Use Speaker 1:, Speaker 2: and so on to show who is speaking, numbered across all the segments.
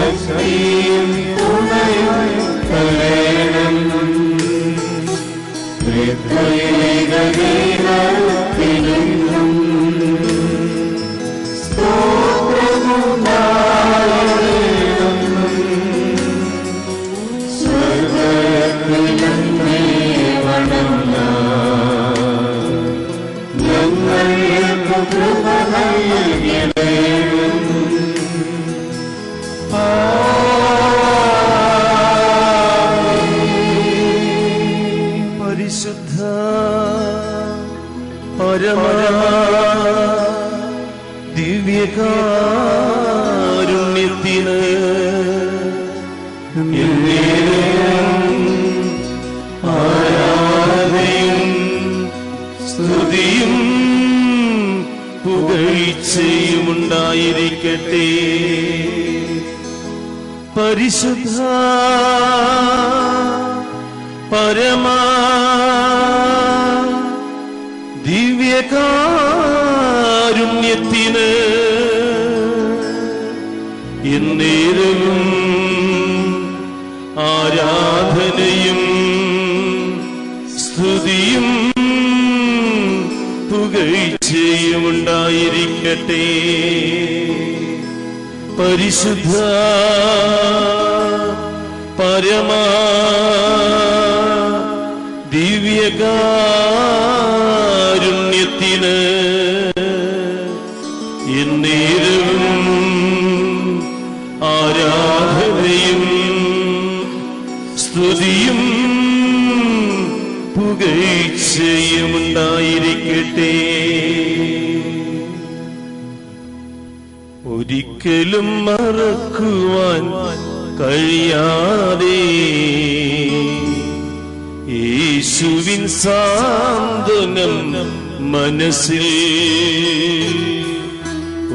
Speaker 1: ശക്തിയും തുണയും തരേണം. ത്രിത്വൈക ദൈവത്തിനും സ്തോത്രമുണ്ടാകണം. സ്വർഗ്ഗത്തിലെന്നേ വണങ്ങാം. ഞങ്ങൾക്ക് കൃപ നൽകണം.
Speaker 2: പരിശുദ്ധ പരമ ദിവ്യകാരുണ്യത്തിന് ആരാധനയും സ്തുതിയും പുകഴ്ചയുമുണ്ടായിരിക്കട്ടെ. പരിശുദ്ധ പരമ ദിവ്യകാരുണ്യത്തിന് എന്നേരവും ആരാധനയും സ്തുതിയും പുകഴ്ചയുമുണ്ടായിരിക്കട്ടെ. പരിശുദ്ധ പരമ ദിവ്യകാരുണ്യത്തിന് എന്നേരവും ആരാധനയും സ്തുതിയും പുകഴ്ചയുമുണ്ടായിരിക്കട്ടെ. ഒരിക്കലും മറക്കുവാൻ കഴിയാതെ യേശുവിൻ സാന്ത്വനം മനസ്സിൽ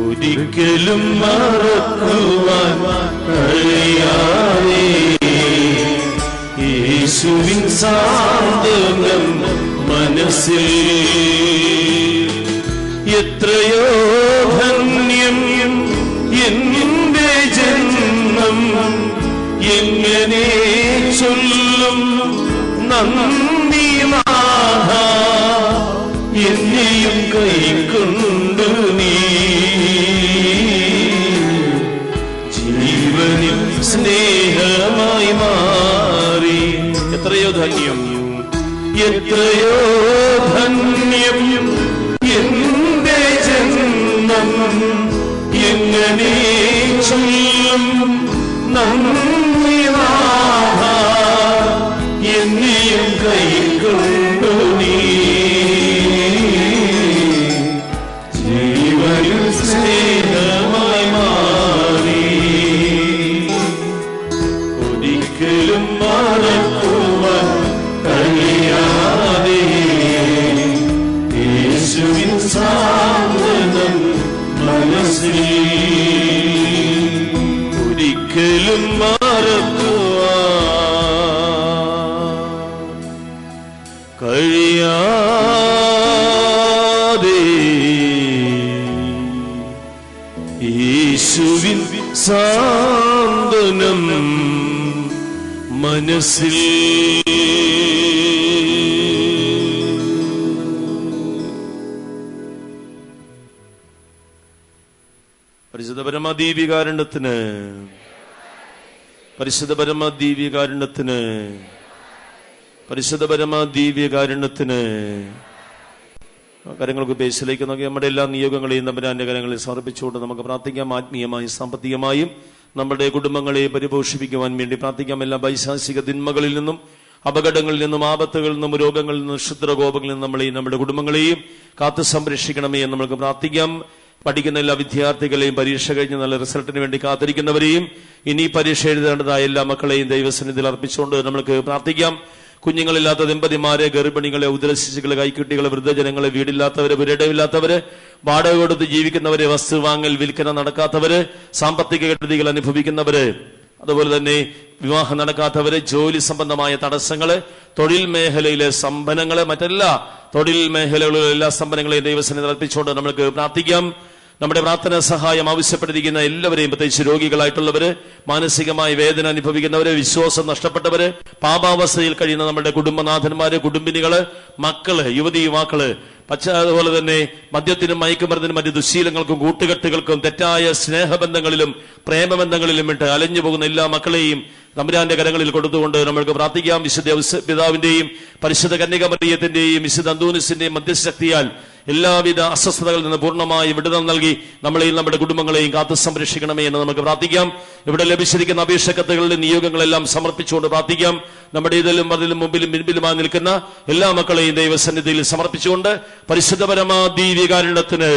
Speaker 2: ഒരിക്കലും മറക്കുവാൻ കഴിയാതെ യേശുവിൻ സാന്ത്വനം മനസ്സിൽ എത്രയോ ധന്യം എന്റെ ജന്മം എങ്ങനെ ചൊല്ലും നന്ദി നാഥ എന്നെയും കൈക്കൊണ്ടു നീ ജീവനിൽ സ്നേഹമായി മാറി. എത്രയോ ധന്യം എത്രയോ ധന്യം എന്റെ ജന്മം എങ്ങനെ ചൊല്ലും നന്ദി നാഥ എന്നെയും കൈക്കൊണ്ടു നീ ജീവനിൽ സ്നേഹമായി മാറി. ഒരിക്കലും മറക്കുവാൻ കഴിയാതെ യേശുവിൻ സാന്ത്വനം മനസ്സിൽ ഒരിക്കലും മറക്കുവാൻ കഴിയാതെ യേശുവിൻ സാന്ത്വനം മനസ്സിൽ പരിശുദ്ധ പരമദീവികാരുണ്യത്തിന് പരിശുദ്ധ പരമദീവികാരുണ്യത്തിന് പരിശുദ്ധ പരമദീവികാരുണ്യത്തിന് കാര്യങ്ങൾക്ക് ബേസിലേക്ക് നോക്കി നമ്മുടെ എല്ലാ നിയോഗങ്ങളെയും തമ്പുരാന്റെ കാര്യങ്ങളിൽ സമർപ്പിച്ചുകൊണ്ട് നമുക്ക് പ്രാർത്ഥിക്കാം. ആത്മീയമായും സാമ്പത്തികമായും നമ്മുടെ കുടുംബങ്ങളെ പരിപോഷിപ്പിക്കുവാൻ വേണ്ടി പ്രാർത്ഥിക്കാം. എല്ലാ വൈശാസിക തിന്മകളിൽ നിന്നും അപകടങ്ങളിൽ നിന്നും ആപത്തുകളിൽ നിന്നും രോഗങ്ങളിൽ നിന്നും ക്ഷുദ്രകോപങ്ങളിൽ നിന്നും നമ്മളെയും നമ്മുടെ കുടുംബങ്ങളെയും കാത്തു സംരക്ഷിക്കണമേ എന്ന് നമുക്ക് പ്രാർത്ഥിക്കാം. പഠിക്കുന്ന എല്ലാ വിദ്യാർത്ഥികളെയും പരീക്ഷ കഴിഞ്ഞ് നല്ല റിസൾട്ടിന് വേണ്ടി കാത്തിരിക്കുന്നവരെയും ഇനി പരീക്ഷ എഴുതേണ്ടതായ എല്ലാ മക്കളെയും ദൈവസന്നിധിയിൽ അർപ്പിച്ചുകൊണ്ട് നമുക്ക് പ്രാർത്ഥിക്കാം. കുഞ്ഞുങ്ങളില്ലാത്ത ദമ്പതിമാരെ, ഗർഭിണികളെ, ഉദരശിശുക്കളെ, കൈക്കുട്ടികളെ, വൃദ്ധജനങ്ങളെ, വീടില്ലാത്തവരെ, പുരയിടമില്ലാത്തവരെ, വാടക കൊടുത്ത് ജീവിക്കുന്നവരെ, വസ്തു വാങ്ങൽ വിൽക്കന നടക്കാത്തവര്, സാമ്പത്തിക കെടുതികൾ അനുഭവിക്കുന്നവര്, അതുപോലെ തന്നെ വിവാഹം നടക്കാത്തവര്, ജോലി സംബന്ധമായ തടസ്സങ്ങള്, തൊഴിൽ മേഖലയിലെ സ്തംഭനങ്ങള്, മറ്റെല്ലാ തൊഴിൽ മേഖലകളിലെ എല്ലാ സ്തംഭനങ്ങളെയും ദൈവസന്നിധിയിൽ അർപ്പിച്ചുകൊണ്ട് നമുക്ക് പ്രാർത്ഥിക്കാം. നമ്മുടെ പ്രാർത്ഥനാ സഹായം ആവശ്യപ്പെട്ടിരിക്കുന്ന എല്ലാവരെയും, പ്രത്യേകിച്ച് രോഗികളായിട്ടുള്ളവര്, മാനസികമായ വേദന അനുഭവിക്കുന്നവര്, വിശ്വാസം നഷ്ടപ്പെട്ടവര്, പാപാവസ്ഥയിൽ കഴിയുന്ന നമ്മുടെ കുടുംബനാഥന്മാര്, കുടുംബിനികള്, മക്കള്, യുവതി യുവാക്കള്, അതുപോലെ തന്നെ മദ്യത്തിനും മയക്കുമരുന്നിനും മറ്റ് ദുശ്ശീലങ്ങൾക്കും കൂട്ടുകെട്ടുകൾക്കും തെറ്റായ സ്നേഹബന്ധങ്ങളിലും പ്രേമബന്ധങ്ങളിലും ഇട്ട് അലഞ്ഞു പോകുന്ന എല്ലാ മക്കളെയും തമ്പുരാന്റെ കരങ്ങളിൽ കൊടുത്തുകൊണ്ട് നമ്മൾക്ക് പ്രാർത്ഥിക്കാം. വിശുദ്ധ പിതാവിന്റെയും പരിശുദ്ധ കന്യകമറിയത്തിന്റെയും വിശുദ്ധ അന്തോനിസിന്റെയും മധ്യശക്തിയാൽ എല്ലാവിധ അസ്വസ്ഥതകളിൽ നിന്ന് പൂർണ്ണമായി വിടുതൽ നൽകി നമ്മളെയും നമ്മുടെ കുടുംബങ്ങളെയും കാത്തു സംരക്ഷിക്കണമേ എന്ന് നമുക്ക് പ്രാർത്ഥിക്കാം. ഇവിടെ ലഭിച്ചിരിക്കുന്ന അപേക്ഷകത്തുകളുടെ നിയോഗങ്ങളെല്ലാം സമർപ്പിച്ചുകൊണ്ട് പ്രാർത്ഥിക്കാം. നമ്മുടെ ഇതിലും അതിലും മുമ്പിലും പിൻപിലുമായി നിൽക്കുന്ന എല്ലാ മക്കളെയും ദൈവസന്നിധിയിൽ സമർപ്പിച്ചുകൊണ്ട് പരിശുദ്ധപരമാ ദിവ്യകാരുണ്യത്തിന്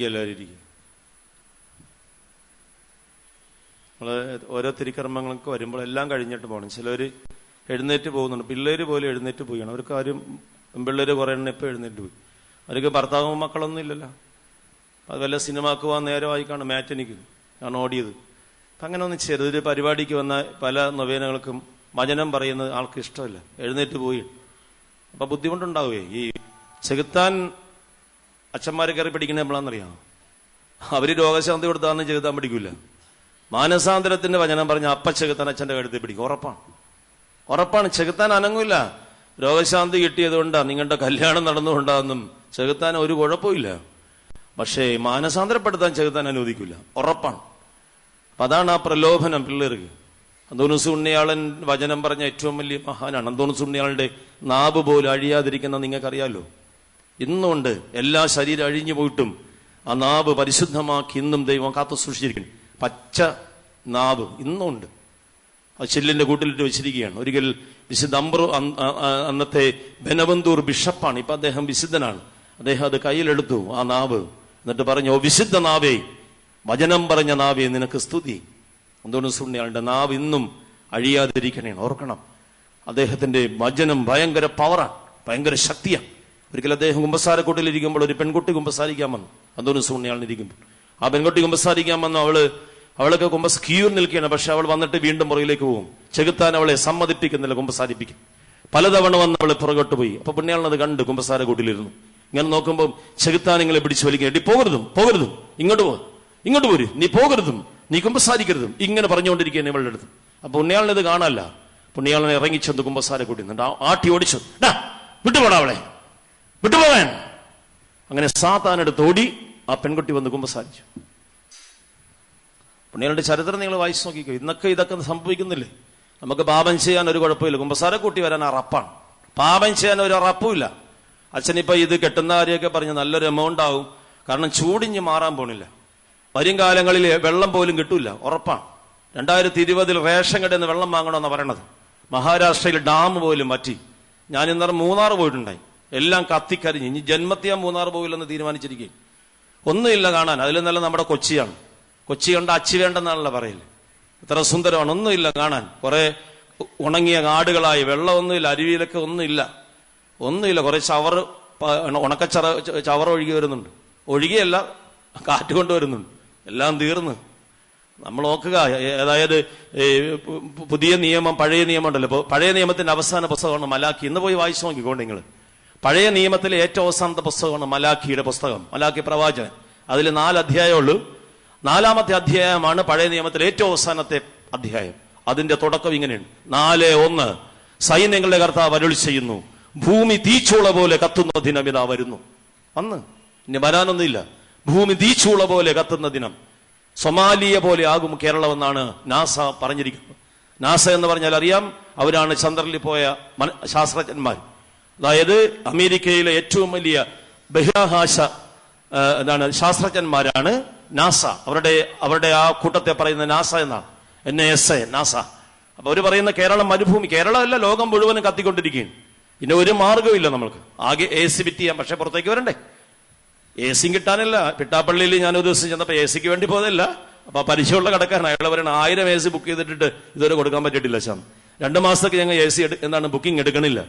Speaker 2: എല്ലാവരും നമ്മള് ഓരോ തിരുക്കർമ്മങ്ങൾക്ക് വരുമ്പോൾ എല്ലാം കഴിഞ്ഞിട്ട് പോകണം. ചിലർ എഴുന്നേറ്റ് പോകുന്നുണ്ട്. പിള്ളേര് പോലും എഴുന്നേറ്റ് പോവുകയാണ്. അവർക്ക് ആരും പെൺപിള്ളേര് കുറെ എണ്ണം ഇപ്പം എഴുന്നേറ്റ് പോയി. അവർക്ക് ഭർത്താവും മക്കളൊന്നും ഇല്ലല്ലോ. അത് വല്ല സിനിമാക്ക് പോകാൻ നേരമായി കാണും, മാറ്റനിക്ക് ആണ് ഓടിയത്. അപ്പം അങ്ങനെ ഒന്നും ചെറുതൊരു പരിപാടിക്ക് വന്ന പല നൊവേനകൾക്കും വചനം പറയുന്നത് ആൾക്ക് ഇഷ്ടമല്ല, എഴുന്നേറ്റ് പോയി. അപ്പം ബുദ്ധിമുട്ടുണ്ടാവുകയെ. ഈ ചെകുത്താൻ അച്ഛന്മാരെ കയറി പിടിക്കുന്ന എപ്പോഴാണെന്നറിയാം. അവര് രോഗശാന്തി കൊടുത്താന്ന് ചെകുത്താൻ പിടിക്കൂല. മാനസാന്തരത്തിന്റെ വചനം പറഞ്ഞ അപ്പ ചെകുത്താൻ അച്ഛന്റെ കഴുത്തിൽ പിടിക്കും. ഉറപ്പാണ്. ചെകുത്താൻ അനങ്ങൂല. രോഗശാന്തി കിട്ടിയത് കൊണ്ടാ, നിങ്ങളുടെ കല്യാണം നടന്നുകൊണ്ടാന്നും ചെകുത്താൻ ഒരു കുഴപ്പമില്ല. പക്ഷേ മാനസാന്തരപ്പെടുത്താൻ ചെകുത്താൻ അനുവദിക്കില്ല. ഉറപ്പാണ്. അപ്പൊ അതാണ് ആ പ്രലോഭനം പിള്ളേർക്ക്. അന്തോണീസ് ഉണ്ണിയാളൻ വചനം പറഞ്ഞ ഏറ്റവും വലിയ മഹാനാണ്. അന്തോണീസ് ഉണ്ണിയാളുടെ നാവ് പോലും അഴിയാതിരിക്കുന്ന നിങ്ങൾക്കറിയാലോ. ഇന്നുകൊണ്ട് എല്ലാ ശരീരം അഴിഞ്ഞു പോയിട്ടും ആ നാവ് പരിശുദ്ധമാക്കി ഇന്നും ദൈവം കാത്തു സൂക്ഷിച്ചിരിക്കുന്നു. പച്ച നാവ് ഇന്നുണ്ട്. ആ ചില്ലിന്റെ കൂട്ടിലിട്ട് വെച്ചിരിക്കുകയാണ്. ഒരിക്കൽ വിശുദ്ധ അന്നത്തെ ബെനവന്തൂർ ബിഷപ്പാണ്. ഇപ്പൊ അദ്ദേഹം വിശുദ്ധനാണ്. അദ്ദേഹം അത് കയ്യിലെടുത്തു, ആ നാവ്. എന്നിട്ട് പറഞ്ഞു, ഓ വിശുദ്ധ നാവേ, വചനം പറഞ്ഞ നാവേ, നിനക്ക് സ്തുതി. അന്തോണീസ് ഉണ്ണിയാളുടെ നാവ് ഇന്നും അഴിയാതിരിക്കണേ. ഓർക്കണം, അദ്ദേഹത്തിന്റെ വചനം ഭയങ്കര പവറാണ്, ഭയങ്കര ശക്തിയാണ്. ഒരിക്കൽ അദ്ദേഹം കുമ്പസാരക്കൂട്ടിലിരിക്കുമ്പോൾ ഒരു പെൺകുട്ടി കുമ്പസാരിക്കാൻ വന്നു. അന്തോണീസ് ഉണ്ണിയാളിനിരിക്കുമ്പോൾ ആ പെൺകുട്ടി കുമ്പസാരിക്കാൻ വന്നു. അവളൊക്കെ ക്യൂ നിൽക്കുകയാണ്. പക്ഷെ അവൾ വന്നിട്ട് വീണ്ടും പുറകിലേക്ക് പോകും. ചെകുത്താൻ അവളെ സമ്മതിപ്പിക്കുന്നില്ല, കുമ്പസാരിപ്പിക്കും. പലതവണ വന്ന് അവളെ പുറകോട്ട് പോയി. അപ്പൊ പുണ്യാളനത് കണ്ട് കുമ്പസാരക്കൂട്ടിലിരുന്നു. ഇങ്ങനെ നോക്കുമ്പോൾ ചെകുത്താൻ നിങ്ങളെ പിടിച്ചു വലിക്കുക. പോകരുതും, ഇങ്ങോട്ട് പോരും, നീ പോകരുതും, നീ കുമ്പസാരിക്കരുതും, ഇങ്ങനെ പറഞ്ഞുകൊണ്ടിരിക്കുകയാണ് ഇവളുടെ അടുത്ത്. അപ്പൊ പുണ്യാളനത് കാണാനല്ല. പുണ്യാളനെ ഇറങ്ങിച്ചെന്ന് കുമ്പസാരക്കൂട്ടിന്നുണ്ട്. ആട്ടി ഓടിച്ചു, വിട്ടുപോടാ അവളെ, വിട്ടുപോകാൻ. അങ്ങനെ സാത്താനെടുത്ത് ഓടി ആ പെൺകുട്ടി വന്ന് കുമ്പസാരിച്ചു. പുണ്യാളുടെ ചരിത്രം നിങ്ങൾ വായിച്ചു നോക്കിക്കോ. ഇതൊക്കെ സംഭവിക്കുന്നില്ലേ? നമുക്ക് പാപം ചെയ്യാൻ ഒരു കുഴപ്പമില്ല. കുമ്പസാരക്കൂട്ടി വരാൻ അറപ്പാണ്. പാപം ചെയ്യാൻ ഒരു അറപ്പുമില്ല. അച്ഛനിപ്പോ ഇത് കെട്ടുന്ന കാര്യമൊക്കെ പറഞ്ഞ് നല്ലൊരു എമൗണ്ട് ആവും. കാരണം ചൂടിഞ്ഞ് മാറാൻ പോണില്ല. വരും കാലങ്ങളിൽ വെള്ളം പോലും കിട്ടൂല, ഉറപ്പാണ്. 2020 റേഷൻ കടയിൽ നിന്ന് വെള്ളം വാങ്ങണമെന്നാണ് പറയണത്. മഹാരാഷ്ട്രയിൽ ഡാം പോലും വറ്റി. ഞാൻ ഇന്നലെ മൂന്നാർ പോയിട്ടുണ്ടായി. എല്ലാം കത്തിക്കരിഞ്ഞ്. ഇനി ജന്മത്തിയാ മൂന്നാർ പോകില്ലെന്ന് തീരുമാനിച്ചിരിക്കുകയും. ഒന്നുമില്ല കാണാൻ. അതിൽ നല്ല നമ്മുടെ കൊച്ചിയാണ്. കൊച്ചി കണ്ട അച്ചി വേണ്ടെന്നാണല്ലോ പറയല്. ഇത്ര സുന്ദരമാണ്. ഒന്നുമില്ല കാണാൻ. കുറെ ഉണങ്ങിയ കാടുകളായി, വെള്ളമൊന്നുമില്ല, അരുവിയിലൊക്കെ ഒന്നുമില്ല. കുറെ ഉണക്ക ചവർ ഒഴുകി വരുന്നുണ്ട്. ഒഴുകിയല്ല, കാറ്റ് കൊണ്ടുവരുന്നുണ്ട്. എല്ലാം തീർന്ന്. നമ്മൾ നോക്കുക, അതായത് പുതിയ നിയമം, പഴയ നിയമം ഉണ്ടല്ലോ. പഴയ നിയമത്തിന്റെ അവസാന പുസ്തകമാണ് മലാഖി. ഇന്ന് പോയി വായിച്ചു നോക്കിക്കോണ്ട് നിങ്ങൾ. പഴയ നിയമത്തിലെ ഏറ്റവും അവസാനത്തെ പുസ്തകമാണ് മലാഖിയുടെ പുസ്തകം, മലാഖി പ്രവാചകൻ. അതിൽ 4 അധ്യായമുള്ളൂ. 4-ാമത്തെ അധ്യായമാണ് പഴയ നിയമത്തിലെ ഏറ്റവും അവസാനത്തെ അധ്യായം. അതിന്റെ തുടക്കം ഇങ്ങനെയാണ്: 4:1 സൈന്യങ്ങളുടെ കർത്താവ് അരുളി ചെയ്യുന്നു, ഭൂമി തീച്ചൂള പോലെ കത്തുന്ന ദിനം ഇതാ വരുന്നു. അന്ന് ഇനി വരാനൊന്നുമില്ല. ഭൂമി തീച്ചൂള പോലെ കത്തുന്ന ദിനം. സൊമാലിയ പോലെ ആകും കേരളമെന്നാണ് നാസ പറഞ്ഞിരിക്കുന്നത്. നാസ എന്ന് പറഞ്ഞാൽ അറിയാം, അവരാണ് ചന്ദ്രനിൽ പോയ ശാസ്ത്രജ്ഞന്മാർ. അതായത് അമേരിക്കയിലെ ഏറ്റവും വലിയ ബഹിരാകാശ ശാസ്ത്രജ്ഞന്മാരാണ് നാസ. അവരുടെ ആ കൂട്ടത്തെ പറയുന്ന നാസ എന്നാണ്. NASA, NASA. അപ്പൊ അവര് പറയുന്ന കേരളം മരുഭൂമി. കേരളമല്ല, ലോകം മുഴുവനും കത്തിക്കൊണ്ടിരിക്കുകയാണ്. പിന്നെ ഒരു മാർഗമില്ല നമ്മൾക്ക്. ആകെ AC ഫിറ്റ് ചെയ്യാം, പക്ഷെ പുറത്തേക്ക് വരണ്ടേ. AC കിട്ടാനില്ല. പിട്ടാപ്പള്ളിയിൽ ഞാനൊരു ദിവസം ചെന്നപ്പോ AC വേണ്ടി പോയതല്ല. അപ്പൊ പരിചയമുള്ള കടക്കാരൻ, അയാൾ പറയണ 1000 AC ബുക്ക് ചെയ്തിട്ട് ഇതുവരെ കൊടുക്കാൻ പറ്റിയിട്ടില്ല. 2 മാസത്തേക്ക് ഞങ്ങൾ AC ബുക്കിംഗ് എടുക്കണില്ല.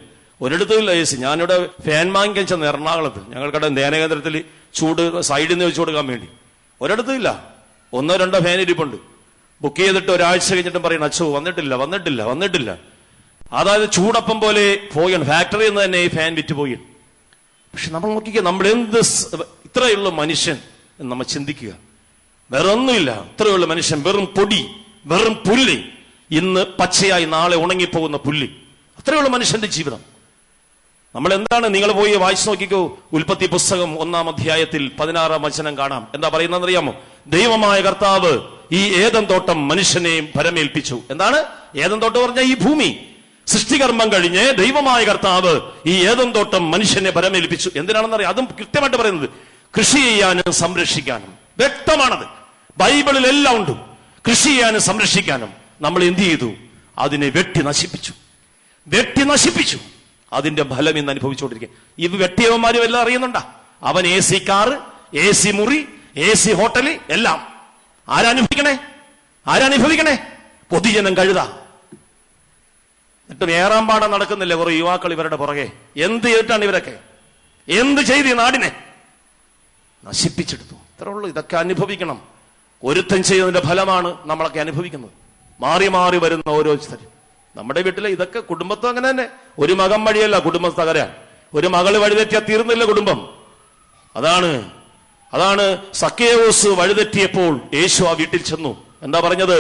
Speaker 2: ഒരിടത്തും ഇല്ല AC. ഞാനിവിടെ ഫാൻ വാങ്ങിക്കാൻ ചെന്ന് എറണാകുളത്ത്, ഞങ്ങൾക്കവിടെ ധ്യാനകേന്ദ്രത്തിൽ ചൂട് സൈഡിൽ നിന്ന് വെച്ച് കൊടുക്കാൻ വേണ്ടി. ഒരിടത്തും ഇല്ല. 1-2 ഫാൻ ഇരിപ്പുണ്ട്. ബുക്ക് ചെയ്തിട്ട് ഒരാഴ്ച കഴിഞ്ഞിട്ടും പറയണം അച്ഛോ വന്നിട്ടില്ല. അതായത് ചൂടപ്പം പോലെ പോയാണ്, ഫാക്ടറിയിൽ നിന്ന് തന്നെ ഈ ഫാൻ വിറ്റ് പോയി. പക്ഷെ നമ്മൾ നോക്കിക്കുക, നമ്മൾ എന്ത് ഇത്രയുള്ള മനുഷ്യൻ എന്ന് നമ്മൾ ചിന്തിക്കുക. വേറെ ഒന്നുമില്ല, ഇത്രയുള്ള മനുഷ്യൻ, വെറും പൊടി, വെറും പുല്ല്, ഇന്ന് പച്ചയായി നാളെ ഉണങ്ങിപ്പോകുന്ന പുല്ല്. അത്രയുള്ള മനുഷ്യന്റെ ജീവിതം. നമ്മൾ എന്താണ്, നിങ്ങൾ പോയി വായിച്ചു നോക്കിക്കോ. ഉൽപ്പത്തി പുസ്തകം 1-ാം അധ്യായത്തിൽ 16-ാം വചനം കാണാം. എന്താ പറയുന്നതെന്ന് അറിയാമോ? ദൈവമായ കർത്താവ് ഈ ഏദൻ തോട്ടം മനുഷ്യനെയും ഭരമേൽപ്പിച്ചു. എന്താണ് ഏദൻ തോട്ടം പറഞ്ഞ? ഈ ഭൂമി. സൃഷ്ടികർമ്മം കഴിഞ്ഞ് ദൈവമായ കർത്താവ് ഈ ഏദൻ തോട്ടം മനുഷ്യനെ ഭരമേൽപ്പിച്ചു. എന്തിനാണെന്നറിയാം? അതും കൃത്യമായിട്ട് പറയുന്നത് കൃഷി ചെയ്യാനും സംരക്ഷിക്കാനും. വ്യക്തമാണത്, ബൈബിളിൽ എല്ലാം ഉണ്ട്. കൃഷി ചെയ്യാനും സംരക്ഷിക്കാനും നമ്മൾ എന്ത് ചെയ്തു? അതിനെ വെട്ടി നശിപ്പിച്ചു. അതിന്റെ ഫലം ഇന്ന് അനുഭവിച്ചുകൊണ്ടിരിക്കുക. ഇത് വെട്ടിയവന്മാരും എല്ലാം അറിയുന്നുണ്ടാ? അവൻ AC കാറ്, AC മുറി, AC ഹോട്ടല് എല്ലാം ആരനുഭവിക്കണേ? പൊതുജനം കഴുത. എന്നിട്ടും ഏറാൻ പാടം നടക്കുന്നില്ല കുറെ യുവാക്കൾ ഇവരുടെ പുറകെ. എന്ത് ചെയ്തിട്ടാണ് ഇവരൊക്കെ? എന്ത് ചെയ്ത് ഈ നാടിനെ നശിപ്പിച്ചെടുത്തു. ഇത്രേ ഉള്ളൂ. ഇതൊക്കെ അനുഭവിക്കണം. ഒരുത്തൻ ചെയ്യുന്നതിന്റെ ഫലമാണ് നമ്മളൊക്കെ അനുഭവിക്കുന്നത്. മാറി മാറി വരുന്ന ഓരോരുത്തരും. നമ്മുടെ വീട്ടിലെ ഇതൊക്കെ കുടുംബത്തും അങ്ങനെ തന്നെ. ഒരു മകൻ വഴിയല്ല കുടുംബം തകരാൻ. ഒരു മകള് വഴിതെറ്റിയാൽ തീർന്നില്ല കുടുംബം. അതാണ് സക്കേവൂസ് വഴിതെറ്റിയപ്പോൾ യേശു ആ വീട്ടിൽ ചെന്നു. എന്താ പറഞ്ഞത്?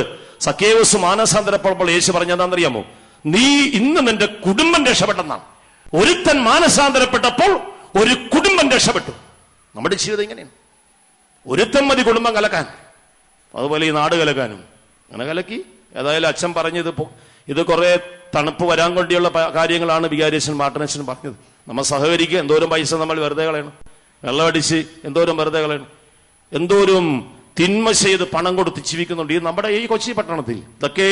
Speaker 2: സക്കേവൂസ് മാനസാന്തരപ്പെട്ടപ്പോൾ യേശു പറഞ്ഞതെന്നറിയാമോ? നീ ഇന്ന് നിന്റെ കുടുംബം രക്ഷപ്പെട്ടെന്നാണ്. ഒരുത്തൻ മാനസാന്തരപ്പെട്ടപ്പോൾ ഒരു കുടുംബം രക്ഷപ്പെട്ടു. നമ്മുടെ ജീവിതം ഇങ്ങനെയാണ്. ഒരുത്തൻ മതി കുടുംബം കലക്കാൻ, അതുപോലെ ഈ നാട് കലക്കാനും. അങ്ങനെ കലക്കി. ഏതായാലും അച്ഛൻ പറഞ്ഞത് ഇത് കുറെ തണുപ്പ് വരാൻ വേണ്ടിയുള്ള കാര്യങ്ങളാണ് വികാരിയച്ഛൻ മാർട്ടിനച്ഛൻ പറഞ്ഞത്. നമ്മൾ സഹകരിക്കുക. എന്തോരം പൈസ നമ്മൾ വെറുതെ കളയണം, വെള്ളമടിച്ച് എന്തോരം വെറുതെ കളയണം, എന്തോരം തിന്മ ചെയ്ത് പണം കൊടുത്ത് ജീവിക്കുന്നുണ്ട് ഈ നമ്മുടെ ഈ കൊച്ചി പട്ടണത്തിൽ. ഇതൊക്കെ